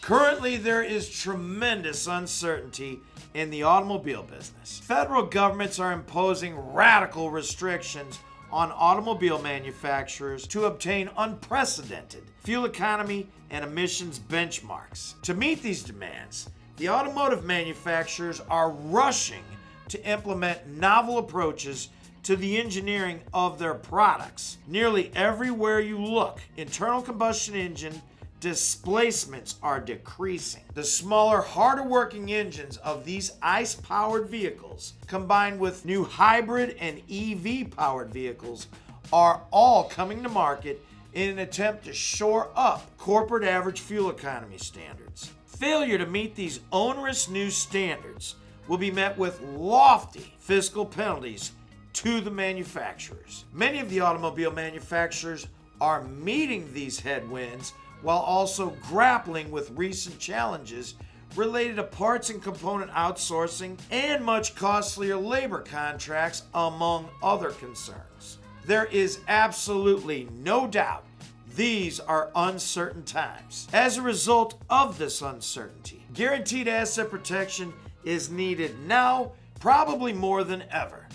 Currently, there is tremendous uncertainty in the automobile business. Federal governments are imposing radical restrictions on automobile manufacturers to obtain unprecedented fuel economy and emissions benchmarks. To meet these demands, the automotive manufacturers are rushing to implement novel approaches to the engineering of their products. Nearly everywhere you look, internal combustion engine displacements are decreasing. The smaller, harder working engines of these ICE-powered vehicles, combined with new hybrid and EV-powered vehicles, are all coming to market in an attempt to shore up corporate average fuel economy standards. Failure to meet these onerous new standards will be met with lofty fiscal penalties to the manufacturers. Many of the automobile manufacturers are meeting these headwinds while also grappling with recent challenges related to parts and component outsourcing and much costlier labor contracts, among other concerns. There is absolutely no doubt these are uncertain times. As a result of this uncertainty, guaranteed asset protection is needed now, probably more than ever.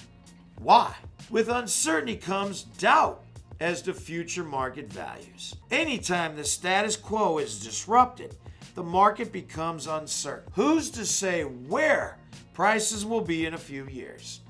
Why? With uncertainty comes doubt as to future market values. Anytime the status quo is disrupted, the market becomes uncertain. Who's to say where prices will be in a few years?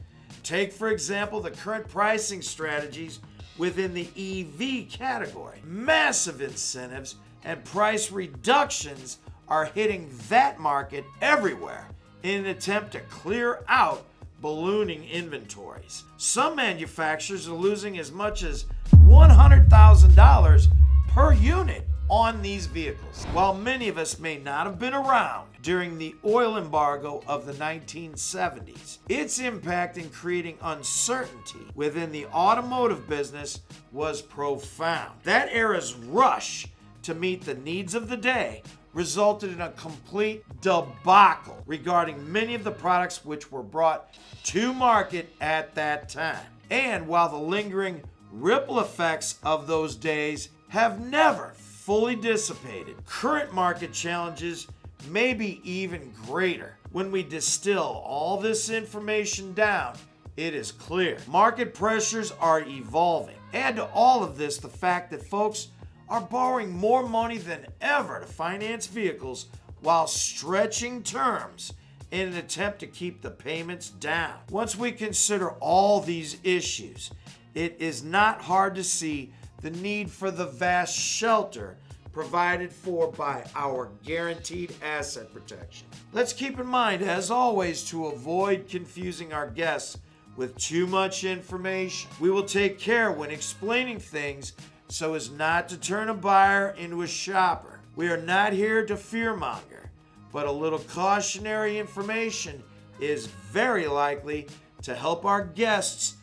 Take, for example, the current pricing strategies within the EV category. Massive incentives and price reductions are hitting that market everywhere in an attempt to clear out ballooning inventories. Some manufacturers are losing as much as $100,000 per unit on these vehicles. While many of us may not have been around during the oil embargo of the 1970s, its impact in creating uncertainty within the automotive business was profound. That era's rush to meet the needs of the day resulted in a complete debacle regarding many of the products which were brought to market at that time. And while the lingering ripple effects of those days have never fully dissipated, current market challenges may be even greater. When we distill all this information down, it is clear market pressures are evolving. Add to all of this the fact that folks are borrowing more money than ever to finance vehicles while stretching terms in an attempt to keep the payments down. Once we consider all these issues, it is not hard to see the need for the vast shelter provided for by our guaranteed asset protection. Let's keep in mind, as always, to avoid confusing our guests with too much information. We will take care when explaining things so as not to turn a buyer into a shopper. We are not here to fearmonger, but a little cautionary information is very likely to help our guests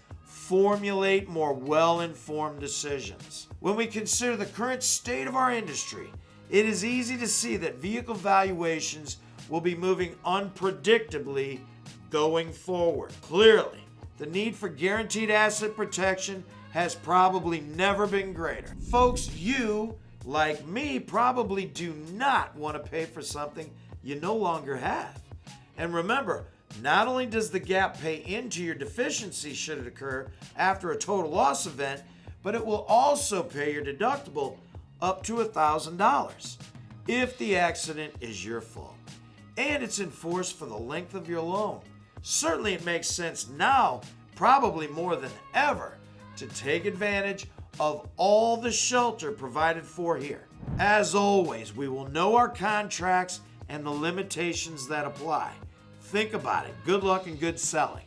formulate more well-informed decisions. When we consider the current state of our industry, it is easy to see that vehicle valuations will be moving unpredictably going forward. Clearly, the need for guaranteed asset protection has probably never been greater. Folks, you, like me, probably do not want to pay for something you no longer have. And remember, not only does the gap pay into your deficiency should it occur after a total loss event, but it will also pay your deductible up to $1,000 if the accident is your fault. And it's enforced for the length of your loan. Certainly it makes sense now, probably more than ever, to take advantage of all the shelter provided for here. As always, we will know our contracts and the limitations that apply. Think about it. Good luck and good selling.